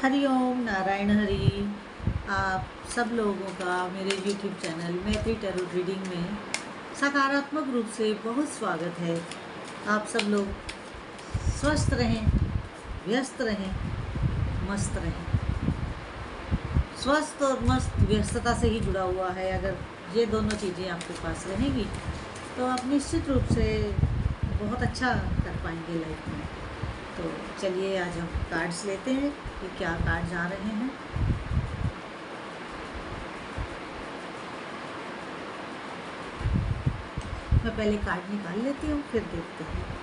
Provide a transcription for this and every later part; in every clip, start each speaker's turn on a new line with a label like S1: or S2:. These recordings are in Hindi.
S1: हरिओम नारायण हरि। आप सब लोगों का मेरे YouTube चैनल मैत्री टैरो रीडिंग में सकारात्मक रूप से बहुत स्वागत है। आप सब लोग स्वस्थ रहें, व्यस्त रहें, मस्त रहें। स्वस्थ और मस्त व्यस्तता से ही जुड़ा हुआ है। अगर ये दोनों चीज़ें आपके पास रहेंगी तो आप निश्चित रूप से बहुत अच्छा कर पाएंगे लाइफ में। तो चलिए आज हम कार्ड्स लेते हैं कि क्या कार्ड्स आ रहे हैं। मैं पहले कार्ड निकाल लेती हूँ, फिर देखते हैं।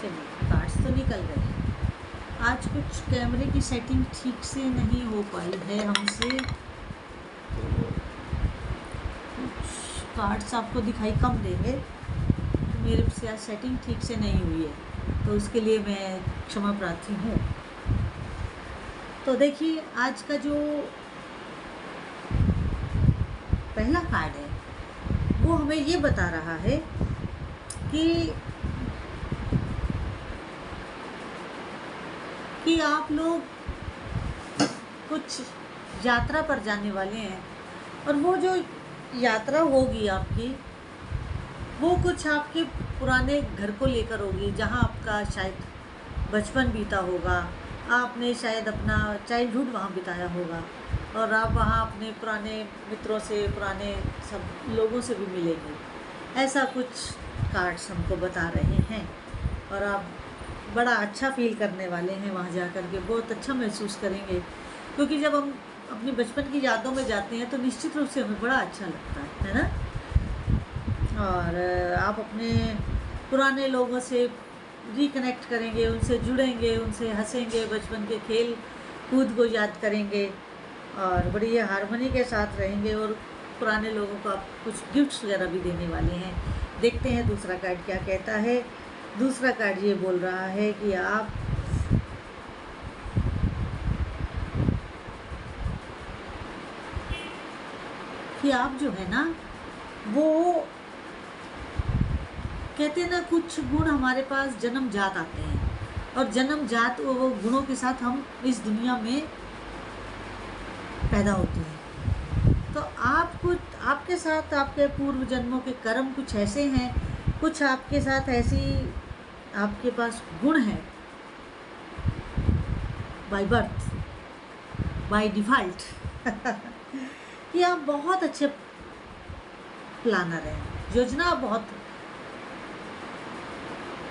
S1: चलिए कार्ड्स तो निकल गए हैं। आज कुछ कैमरे की सेटिंग ठीक से नहीं हो पाई है हमसे, तो कुछ कार्ड्स आपको दिखाई कम देंगे। तो मेरे से आज सेटिंग ठीक से नहीं हुई है, तो उसके लिए मैं क्षमा प्रार्थी हूँ। तो देखिए आज का जो पहला कार्ड है वो हमें ये बता रहा है कि आप लोग कुछ यात्रा पर जाने वाले हैं, और वो जो यात्रा होगी आपकी वो कुछ आपके पुराने घर को लेकर होगी, जहां आपका शायद बचपन बीता होगा। आपने शायद अपना चाइल्डहुड वहाँ बिताया होगा, और आप वहाँ अपने पुराने मित्रों से, पुराने सब लोगों से भी मिलेंगे। ऐसा कुछ कार्ड्स हमको बता रहे हैं, और आप बड़ा अच्छा फील करने वाले हैं वहाँ जा कर के, बहुत अच्छा महसूस करेंगे। क्योंकि जब हम अपनी बचपन की यादों में जाते हैं तो निश्चित रूप से हमें बड़ा अच्छा लगता है ना। और आप अपने पुराने लोगों से रिकनेक्ट करेंगे, उनसे जुड़ेंगे, उनसे हंसेंगे, बचपन के खेल कूद को याद करेंगे, और बड़ी हारमोनी के साथ रहेंगे। और पुराने लोगों को आप कुछ गिफ्ट्स वगैरह भी देने वाले हैं। देखते हैं दूसरा कार्ड क्या कहता है। दूसरा कार्ड ये बोल रहा है कि आप जो है ना, वो कहते हैं ना, कुछ गुण हमारे पास जन्मजात आते हैं, और जन्मजात वो गुणों के साथ हम इस दुनिया में पैदा होते हैं। तो आपके साथ आपके पूर्व जन्मों के कर्म कुछ ऐसे हैं, कुछ आपके साथ ऐसी आपके पास गुण हैं बाय बर्थ, बाय डिफ़ॉल्ट कि आप बहुत अच्छे प्लानर हैं, योजना बहुत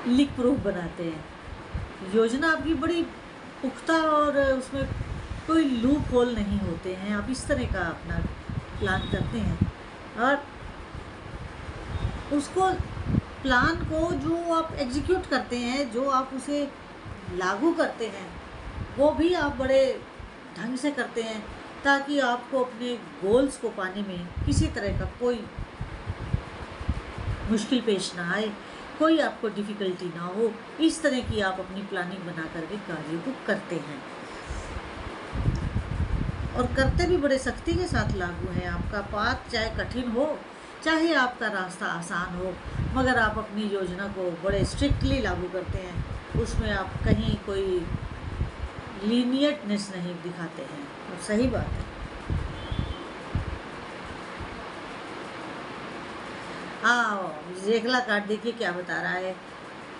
S1: लीक प्रूफ बनाते हैं। योजना आपकी बड़ी पुख्ता, और उसमें कोई लूप होल नहीं होते हैं। आप इस तरह का अपना प्लान करते हैं, और उसको प्लान को जो आप एग्जीक्यूट करते हैं, जो आप उसे लागू करते हैं, वो भी आप बड़े ढंग से करते हैं, ताकि आपको अपने गोल्स को पाने में किसी तरह का कोई मुश्किल पेश ना आए, कोई आपको डिफ़िकल्टी ना हो। इस तरह की आप अपनी प्लानिंग बना करके कार्य को करते हैं, और करते भी बड़े सख्ती के साथ लागू हैं। आपका पाथ चाहे कठिन हो, चाहे आपका रास्ता आसान हो, मगर आप अपनी योजना को बड़े स्ट्रिक्टली लागू करते हैं। उसमें आप कहीं कोई लीनियटनेस नहीं दिखाते हैं, और सही बात है। अगला कार्ड देखिए क्या बता रहा है।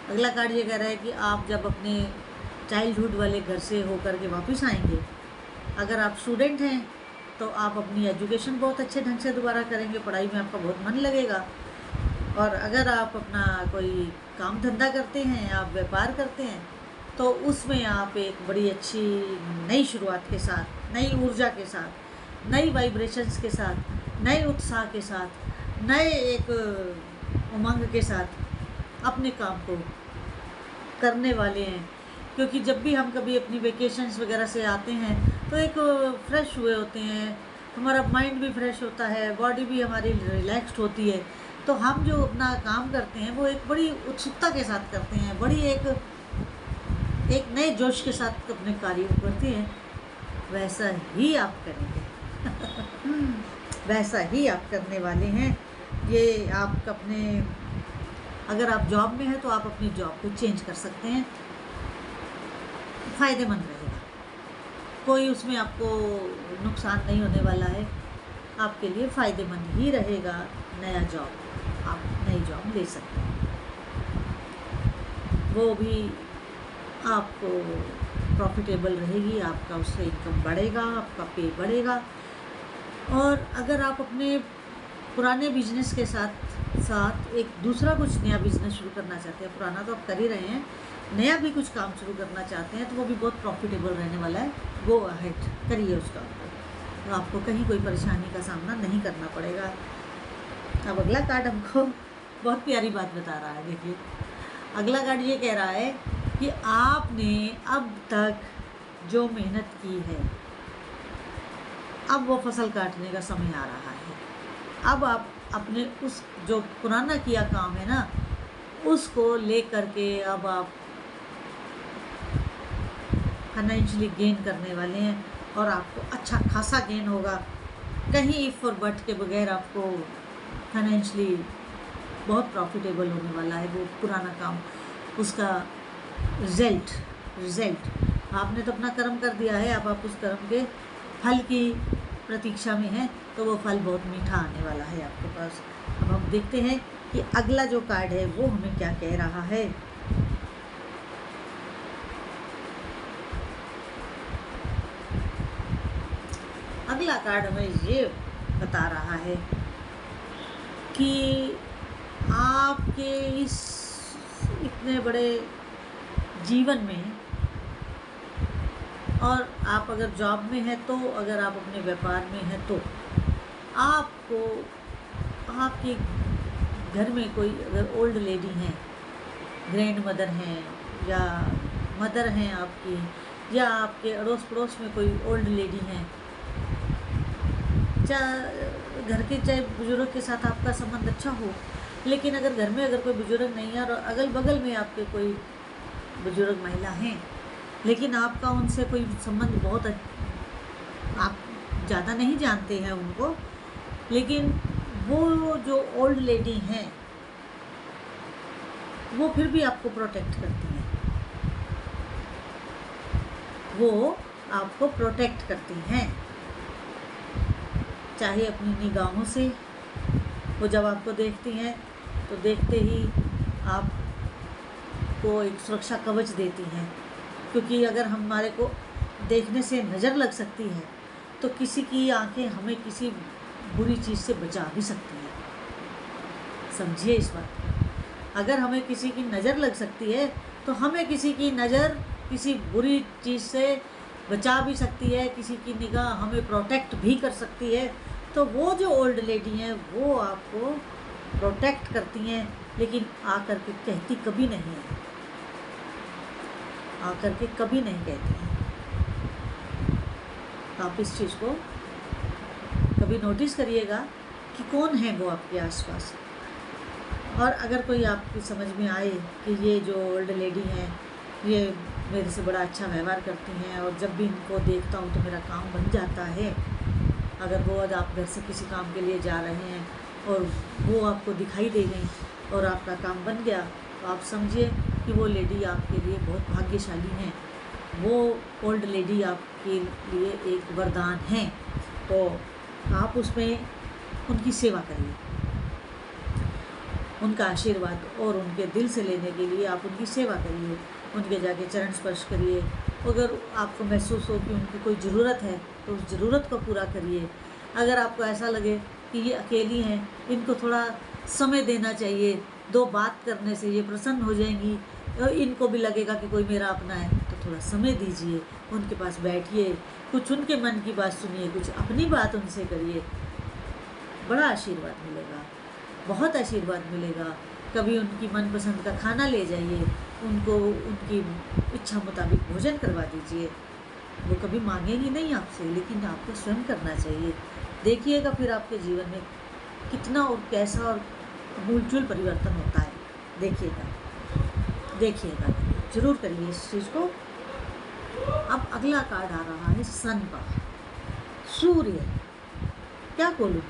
S1: अगला कार्ड ये कह रहा है कि आप जब अपने चाइल्डहुड वाले घर से होकर के वापस आएंगे, अगर आप स्टूडेंट हैं तो आप अपनी एजुकेशन बहुत अच्छे ढंग से दोबारा करेंगे, पढ़ाई में आपका बहुत मन लगेगा। और अगर आप अपना कोई काम धंधा करते हैं, आप व्यापार करते हैं, तो उसमें आप एक बड़ी अच्छी नई शुरुआत के साथ, नई ऊर्जा के साथ, नई वाइब्रेशंस के साथ, नए उत्साह के साथ, नए एक उमंग के साथ अपने काम को करने वाले हैं। क्योंकि जब भी हम कभी अपनी वेकेशंस वगैरह से आते हैं तो एक फ्रेश हुए होते हैं, हमारा माइंड भी फ्रेश होता है, बॉडी भी हमारी रिलैक्स्ड होती है। तो हम जो अपना काम करते हैं वो एक बड़ी उत्सुकता के साथ करते हैं, बड़ी एक एक नए जोश के साथ अपने कार्य को करते हैं, वैसा ही आप करेंगे। वैसा ही आप करने वाले हैं। ये आप अपने, अगर आप जॉब में हैं तो आप अपनी जॉब को चेंज कर सकते हैं, फ़ायदेमंद रहेगा। कोई उसमें आपको नुकसान नहीं होने वाला है, आपके लिए फ़ायदेमंद ही रहेगा। नया जॉब, आप नई जॉब ले सकते हैं, वो भी आपको प्रॉफिटेबल रहेगी, आपका उससे इनकम बढ़ेगा, आपका पे बढ़ेगा। और अगर आप अपने पुराने बिजनेस के साथ साथ एक दूसरा कुछ नया बिजनेस शुरू करना चाहते हैं, पुराना तो आप कर ही रहे हैं, नया भी कुछ काम शुरू करना चाहते हैं, तो वो भी बहुत प्रॉफिटेबल रहने वाला है। गो अहेड, करिए उसका, तो आपको कहीं कोई परेशानी का सामना नहीं करना पड़ेगा। अब अगला कार्ड हमको बहुत प्यारी बात बता रहा है। देखिए, अगला कार्ड ये कह रहा है कि आपने अब तक जो मेहनत की है, अब वो फसल काटने का समय आ रहा है। अब आप अपने उस जो पुराना किया काम है ना, उसको ले करके अब आप फाइनेंशियली गेन करने वाले हैं, और आपको अच्छा खासा गेन होगा। कहीं इफ़ और बट के बगैर आपको फाइनेंशियली बहुत प्रॉफिटेबल होने वाला है वो पुराना काम, उसका रिज़ल्ट आपने तो अपना कर्म कर दिया है, अब आप उस कर्म के फल की प्रतीक्षा में हैं, तो वो फल बहुत मीठा आने वाला है आपके पास। अब हम देखते हैं कि अगला जो कार्ड है वो हमें क्या कह रहा है। अगला कार्ड हमें ये बता रहा है कि आपके इस इतने बड़े जीवन में, और आप अगर जॉब में हैं तो, अगर आप अपने व्यापार में हैं तो, आपको आपके घर में कोई अगर ओल्ड लेडी हैं, ग्रैंड मदर हैं, या मदर हैं आपकी, या आपके अड़ोस पड़ोस में कोई ओल्ड लेडी हैं, घर के चाहे बुजुर्ग के साथ आपका संबंध अच्छा हो, लेकिन अगर घर में अगर कोई बुजुर्ग नहीं है और अगल बगल में आपके कोई बुजुर्ग महिला हैं, लेकिन आपका उनसे कोई संबंध बहुत आप ज़्यादा नहीं जानते हैं उनको, लेकिन वो जो ओल्ड लेडी हैं वो फिर भी आपको प्रोटेक्ट करती हैं, वो आपको प्रोटेक्ट करती हैं, चाहे अपनी निगाहों से। वो जब आपको देखती हैं तो देखते ही आपको एक सुरक्षा कवच देती हैं, क्योंकि अगर हमारे को देखने से नज़र लग सकती है तो किसी की आंखें हमें किसी बुरी चीज़ से बचा भी सकती हैं। समझिए इस बात को, अगर हमें किसी की नज़र लग सकती है तो हमें किसी की नज़र किसी बुरी चीज़ से बचा भी सकती है, किसी की निगाह हमें प्रोटेक्ट भी कर सकती है। तो वो जो ओल्ड लेडी हैं वो आपको प्रोटेक्ट करती हैं, लेकिन आकर के कहती कभी नहीं है, आकर के कभी नहीं कहती हैं। आप इस चीज़ को कभी नोटिस करिएगा कि कौन है वो आपके आसपास। और अगर कोई आपकी समझ में आए कि ये जो ओल्ड लेडी हैं ये मेरे से बड़ा अच्छा व्यवहार करती हैं, और जब भी इनको देखता हूँ तो मेरा काम बन जाता है, अगर वो आज आप घर से किसी काम के लिए जा रहे हैं और वो आपको दिखाई दे गई और आपका काम बन गया, तो आप समझिए कि वो लेडी आपके लिए बहुत भाग्यशाली हैं, वो ओल्ड लेडी आपके लिए एक वरदान है। तो आप उसमें उनकी सेवा करिए, उनका आशीर्वाद और उनके दिल से लेने के लिए आप उनकी सेवा करिए, उनके जाके चरण स्पर्श करिए। अगर आपको महसूस हो कि उनकी कोई ज़रूरत है तो उस ज़रूरत को पूरा करिए। अगर आपको ऐसा लगे कि ये अकेली हैं, इनको थोड़ा समय देना चाहिए, दो बात करने से ये प्रसन्न हो जाएंगी, और इनको भी लगेगा कि कोई मेरा अपना है, तो थोड़ा समय दीजिए, उनके पास बैठिए, कुछ उनके मन की बात सुनिए, कुछ अपनी बात उनसे करिए, बड़ा आशीर्वाद मिलेगा, बहुत आशीर्वाद मिलेगा। कभी उनकी मनपसंद का खाना ले जाइए, उनको उनकी इच्छा मुताबिक भोजन करवा दीजिए। वो कभी मांगेंगी नहीं आपसे, लेकिन आपको स्वयं करना चाहिए। देखिएगा फिर आपके जीवन में कितना और कैसा और मूलचूल परिवर्तन होता है। देखिएगा। जरूर करिए इस चीज़ को। अब अगला कार्ड आ रहा है सन का, सूर्य। क्या बोलूँ,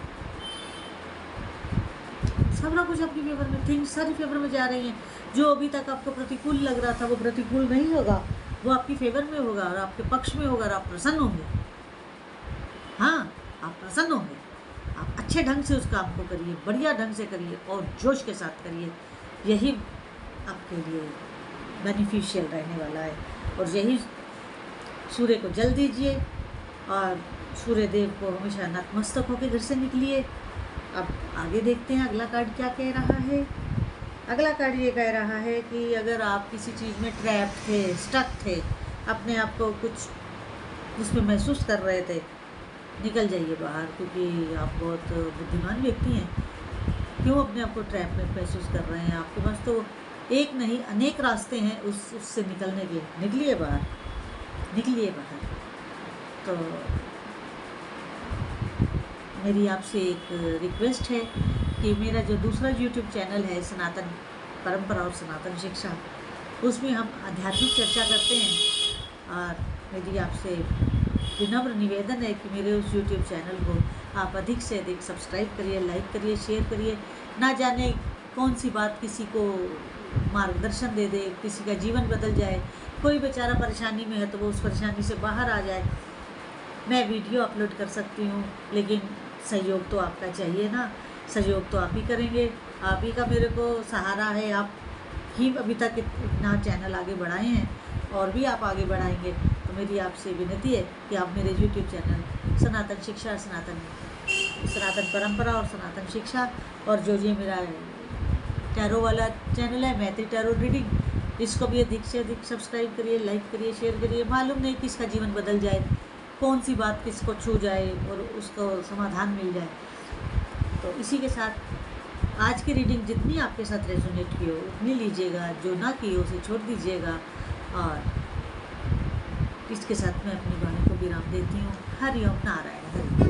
S1: सब कुछ आपकी फेवर में, थिंग्स सारी फेवर में जा रही हैं। जो अभी तक आपको प्रतिकूल लग रहा था वो प्रतिकूल नहीं होगा, वो आपकी फेवर में होगा और आपके पक्ष में होगा और आप प्रसन्न होंगे। हाँ, आप प्रसन्न होंगे। आप अच्छे ढंग से उस काम को करिए, बढ़िया ढंग से करिए और जोश के साथ करिए। यही आपके लिए बेनिफिशियल रहने वाला है। और यही सूर्य को जल दीजिए और सूर्य देव को हमेशा नतमस्तक होकर घर से निकलिए। अब आगे देखते हैं अगला कार्ड क्या कह रहा है। अगला कार्ड ये कह रहा है कि अगर आप किसी चीज़ में ट्रैप थे, स्टक थे, अपने आप को कुछ उसमें महसूस कर रहे थे, निकल जाइए बाहर, क्योंकि आप बहुत बुद्धिमान व्यक्ति हैं। क्यों अपने आप को ट्रैप में महसूस कर रहे हैं? आपके पास तो एक नहीं अनेक रास्ते हैं उससे निकलने के। निकलिए बाहर, निकलिए बाहर। तो मेरी आपसे एक रिक्वेस्ट है कि मेरा जो दूसरा YouTube चैनल है सनातन परंपरा और सनातन शिक्षा, उसमें हम आध्यात्मिक चर्चा करते हैं। और मेरी आपसे विनम्र निवेदन है कि मेरे उस YouTube चैनल को आप अधिक से अधिक सब्सक्राइब करिए, लाइक करिए, शेयर करिए। ना जाने कौन सी बात किसी को मार्गदर्शन दे दे, किसी का जीवन बदल जाए। कोई बेचारा परेशानी में है तो वो उस परेशानी से बाहर आ जाए। मैं वीडियो अपलोड कर सकती हूँ, लेकिन सहयोग तो आपका चाहिए ना। सहयोग तो आप ही करेंगे, आप ही का मेरे को सहारा है। आप ही अभी तक इतना चैनल आगे बढ़ाए हैं और भी आप आगे बढ़ाएंगे। तो मेरी आपसे विनती है कि आप मेरे YouTube चैनल सनातन शिक्षा, सनातन परंपरा और सनातन शिक्षा, और जो ये मेरा टैरो वाला चैनल है मैत्री टैरो रीडिंग, इसको भी अधिक से अधिक सब्सक्राइब करिए, लाइक करिए, शेयर करिए। मालूम नहीं किसका जीवन बदल जाए, कौन सी बात किसको छू जाए और उसको समाधान मिल जाए। तो इसी के साथ आज की रीडिंग जितनी आपके साथ रेजोनेट की हो उतनी लीजिएगा, जो ना की हो उसे छोड़ दीजिएगा। और इसके साथ मैं अपनी वाणी को विराम देती हूँ। हरि ओम नारायण हरि।